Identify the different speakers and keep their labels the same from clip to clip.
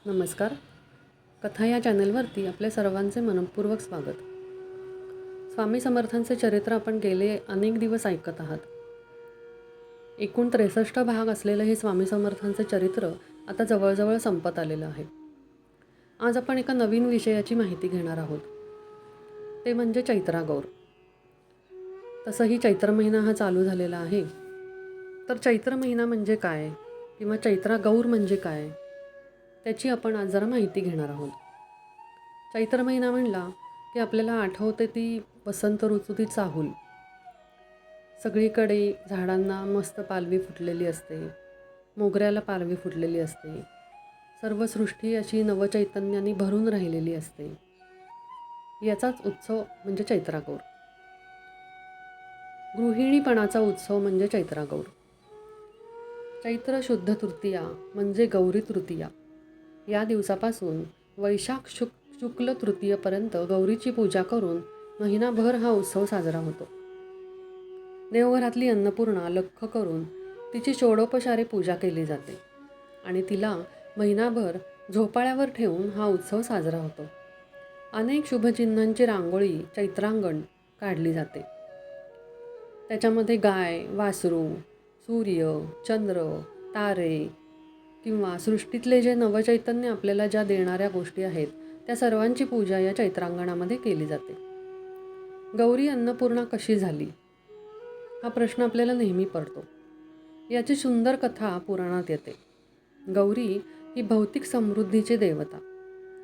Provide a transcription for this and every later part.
Speaker 1: नमस्कार. कथा या चॅनलवरती आपल्या सर्वांचे मनपूर्वक स्वागत. स्वामी समर्थांचे चरित्र आपण गेले अनेक दिवस ऐकत आहात. एकूण 63 भाग असलेलं हे स्वामी समर्थांचे चरित्र आता जवळजवळ संपत आलेलं आहे. आज आपण एका नवीन विषयाची माहिती घेणार आहोत. ते म्हणजे चैत्रागौर. तसंही चैत्र महिना हा चालू झालेला आहे. तर चैत्र महिना म्हणजे काय किंवा चैत्रागौर म्हणजे काय, त्याची आपण आज जरा माहिती घेणार आहोत. चैत्र महिना म्हणला की आपल्याला आठवते ती वसंत ऋतूची चाहूल. सगळीकडे झाडांना मस्त पालवी फुटलेली असते, मोगऱ्याला पालवी फुटलेली असते, सर्व सृष्टी अशी नवचैतन्याने भरून राहिलेली असते. याचाच उत्सव म्हणजे चैत्रागौर. गृहिणीपणाचा उत्सव म्हणजे चैत्रागौर. चैत्र शुद्ध तृतीया म्हणजे गौरी तृतीया. या दिवसापासून वैशाख शुक्ल तृतीयेपर्यंत गौरीची पूजा करून महिनाभर हा उत्सव साजरा होतो. देवघरातली अन्नपूर्णा लख्ख करून तिची षोडोपचारे पूजा केली जाते आणि तिला महिनाभर झोपाळ्यावर ठेवून हा उत्सव साजरा होतो. अनेक शुभचिन्हांची रांगोळी चैत्रांगण काढली जाते. त्याच्यामध्ये गाय, वासरू, सूर्य, चंद्र, तारे किंवा सृष्टीतले जे नवचैतन्य आपल्याला ज्या देणाऱ्या गोष्टी आहेत त्या सर्वांची पूजा या चैत्रांगणामध्ये केली जाते. गौरी अन्नपूर्णा कशी झाली हा प्रश्न आपल्याला नेहमी पडतो. याची सुंदर कथा पुराणात येते. गौरी ही भौतिक समृद्धीची देवता.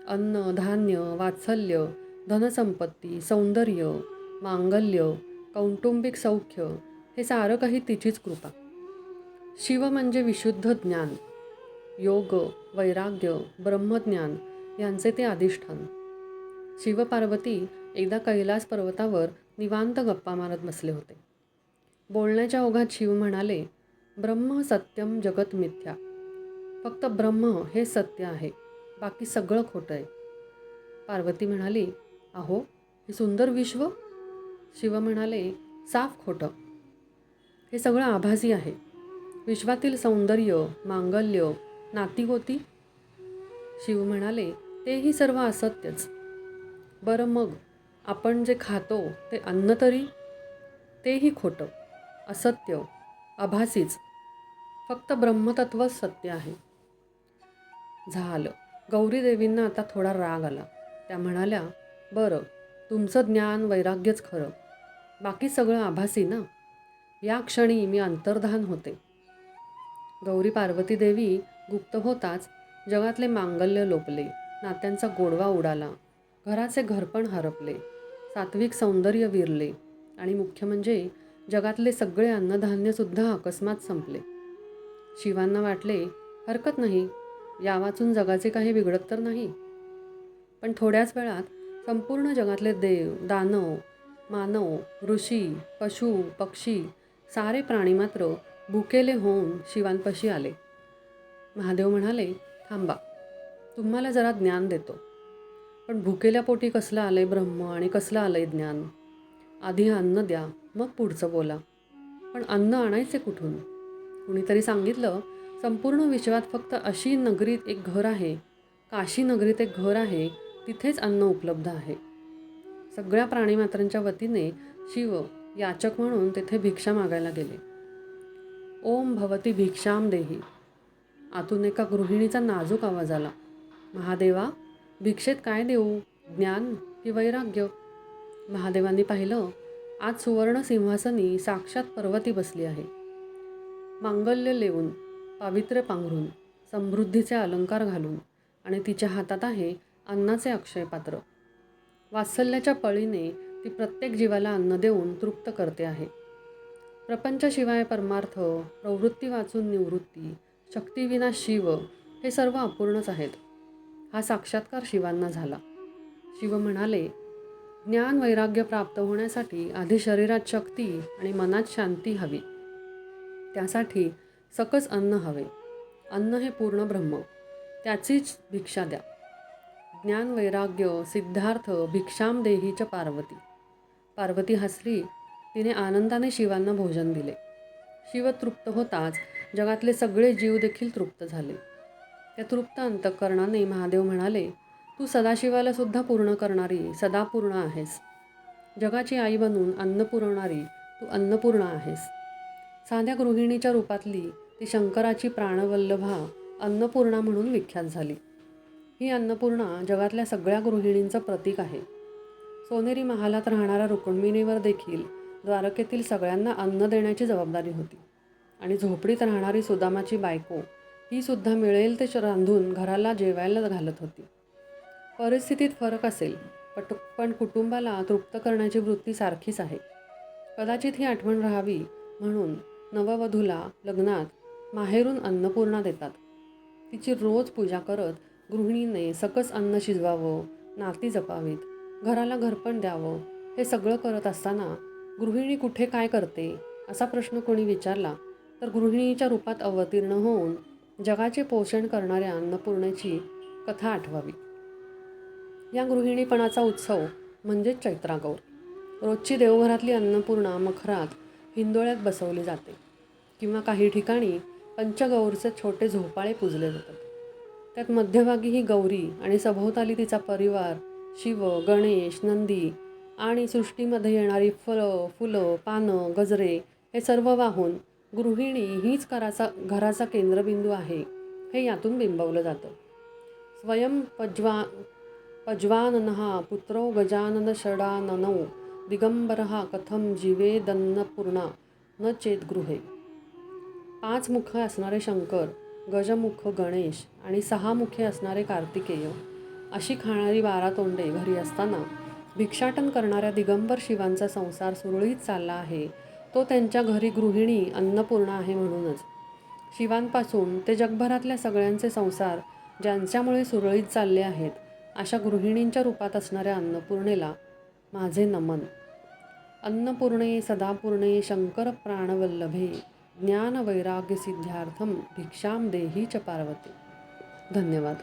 Speaker 1: अन्न, धान्य, वात्सल्य, धनसंपत्ती, सौंदर्य, मांगल्य, कौटुंबिक सौख्य हे सारं काही तिचीच कृपा. शिव म्हणजे विशुद्ध ज्ञान, योग, वैराग्य, ब्रह्मज्ञान यांचे ते अधिष्ठान. शिवपार्वती एकदा कैलास पर्वतावर निवांत गप्पा मारत बसले होते. बोलण्याच्या ओघात शिव म्हणाले, ब्रह्म सत्यम जगत मिथ्या. फक्त ब्रह्म हे सत्य आहे, बाकी सगळं खोटं आहे. पार्वती म्हणाली, अहो हे सुंदर विश्व. शिव म्हणाले, साफ खोटं. हे सगळं आभासी आहे. विश्वातील सौंदर्य, मांगल्य, नातीगोती. शिव म्हणाले, तेही सर्व असत्यच. बरं मग आपण जे खातो ते अन्न तरी? तेही खोटं, असत्य, आभासीच. फक्त ब्रह्मतत्वच सत्य आहे. झालं. गौरी देवींना आता थोडा राग आला. त्या म्हणाल्या, बरं तुमचं ज्ञान वैराग्यच खरं, बाकी सगळं आभासी ना. या क्षणी मी अंतर्धान होते. गौरी पार्वती देवी गुप्त होताच जगातले मांगल्य लोपले, नात्यांचा गोडवा उडाला, घराचे घरपण हरपले, सात्विक सौंदर्य विरले आणि मुख्य म्हणजे जगातले सगळे अन्नधान्यसुद्धा अकस्मात संपले. शिवांना वाटले, हरकत नाही, या वाचून जगाचे काही बिघडत तर नाही. पण थोड्याच वेळात संपूर्ण जगातले देव, दानव, मानव, ऋषी, पशु, पक्षी सारे प्राणी मात्र भुकेले होऊन शिवांपाशी आले. महादेव म्हणाले, थांबा, तुम्हाला जरा ज्ञान देतो. पण भुकेल्या पोटी कसलं आलंय ब्रह्म आणि कसलं आलंय ज्ञान? आधी अन्न द्या, मग पुढचं बोला. पण अन्न आणायचे कुठून? कुणीतरी सांगितलं, संपूर्ण विश्वात फक्त अशी नगरीत एक घर आहे, काशी नगरीत एक घर आहे, तिथेच अन्न उपलब्ध आहे. सगळ्या प्राणीमात्रांच्या वतीने शिव याचक म्हणून तेथे भिक्षा मागायला गेले. ओम भवती भिक्षाम देही. आतून एका गृहिणीचा नाजूक आवाज आला, महादेवा भिक्षेत काय देऊ, ज्ञान की वैराग्य? महादेवांनी पाहिलं, आज सुवर्ण सिंहासनी साक्षात पार्वती बसली आहे. मांगल्य लेवून, पावित्र्य पांघरून, समृद्धीचे अलंकार घालून आणि तिच्या हातात आहे अन्नाचे अक्षय पात्र. वात्सल्याच्या पळीने ती प्रत्येक जीवाला अन्न देऊन तृप्त करते आहे. प्रपंचाशिवाय परमार्थ, प्रवृत्ती वाचून निवृत्ती, शक्तीविना शिव हे सर्व अपूर्णच आहेत. हा साक्षात्कार शिवांना झाला. शिव म्हणाले, ज्ञान वैराग्य प्राप्त होण्यासाठी आधी शरीरात शक्ती आणि मनात शांती हवी. त्यासाठी सकस अन्न हवे. अन्न हे पूर्ण ब्रह्म, त्याचीच भिक्षा द्या. ज्ञान वैराग्य सिद्धार्थ भिक्षाम देहीच्या पार्वती. पार्वती हसली. तिने आनंदाने शिवांना भोजन दिले. शिव तृप्त होताच जगातले सगळे जीव देखील तृप्त झाले. त्या तृप्त अंतःकरणाने महादेव म्हणाले, तू सदाशिवाला सुद्धा पूर्ण करणारी सदापूर्ण आहेस. जगाची आई बनून अन्न पुरवणारी तू अन्नपूर्णा आहेस. साध्या गृहिणीच्या रूपातली ती शंकराची प्राणवल्लभा अन्नपूर्णा म्हणून विख्यात झाली. ही अन्नपूर्णा जगातल्या सगळ्या गृहिणींचं प्रतीक आहे. सोनेरी महालात राहणाऱ्या रुक्मिणीवर देखील द्वारकेतील सगळ्यांना अन्न देण्याची जबाबदारी होती. आणि झोपडीत राहणारी सुदामाची बायको ही सुद्धा मिळेल ते रांधून घराला जेवायला घालत होती. परिस्थितीत फरक असेल, पण कुटुंबाला तृप्त करण्याची वृत्ती सारखीच आहे. कदाचित ही आठवण राहावी म्हणून नववधूला लग्नात माहेरून अन्नपूर्णा देतात. तिची रोज पूजा करत गृहिणीने सकस अन्न शिजवावं, नाती जपावीत, घराला घरपण द्यावं. हे सगळं करत असताना गृहिणी कुठे काय करते असा प्रश्न कोणी विचारला तर गृहिणीच्या रूपात अवतीर्ण होऊन जगाचे पोषण करणाऱ्या अन्नपूर्णेची कथा आठवावी. या गृहिणीपणाचा उत्सव म्हणजेच चैत्रागौर. रोजची देवघरातली अन्नपूर्णा मखरात हिंदोळ्यात बसवली जाते किंवा काही ठिकाणी पंचगौरचे छोटे झोपाळे पुजले जातात. त्यात मध्यभागी ही गौरी आणि सभोवताली तिचा परिवार शिव, गणेश, नंदी आणि सृष्टीमध्ये येणारी फुलं, पानं, गजरे हे सर्व वाहून गृहिणी हीच घराचा केंद्रबिंदू आहे हे यातून बिंबवलं जातं. स्वयं पज्वाननः पुत्रो गजानन षडाननौ दिगंबरः कथं जीवेदन्नपूर्णा न चेद्गृहे. 5 मुख असणारे शंकर, गजमुख गणेश आणि 6 मुखे असणारे कार्तिकेय अशी खाणारी 12 तोंडे घरी असताना भिक्षाटन करणाऱ्या दिगंबर शिवांचा संसार सुरळीत चालला आहे तो त्यांच्या घरी गृहिणी अन्नपूर्णा आहे म्हणूनच. शिवांपासून ते जगभरातल्या सगळ्यांचे संसार ज्यांच्यामुळे सुरळीत चालले आहेत अशा गृहिणींच्या रूपात असणाऱ्या अन्नपूर्णेला माझे नमन. अन्नपूर्णे सदापूर्णे शंकर प्राणवल्लभे ज्ञान वैराग्य सिद्ध्यार्थम भिक्षाम देही च पार्वती. धन्यवाद.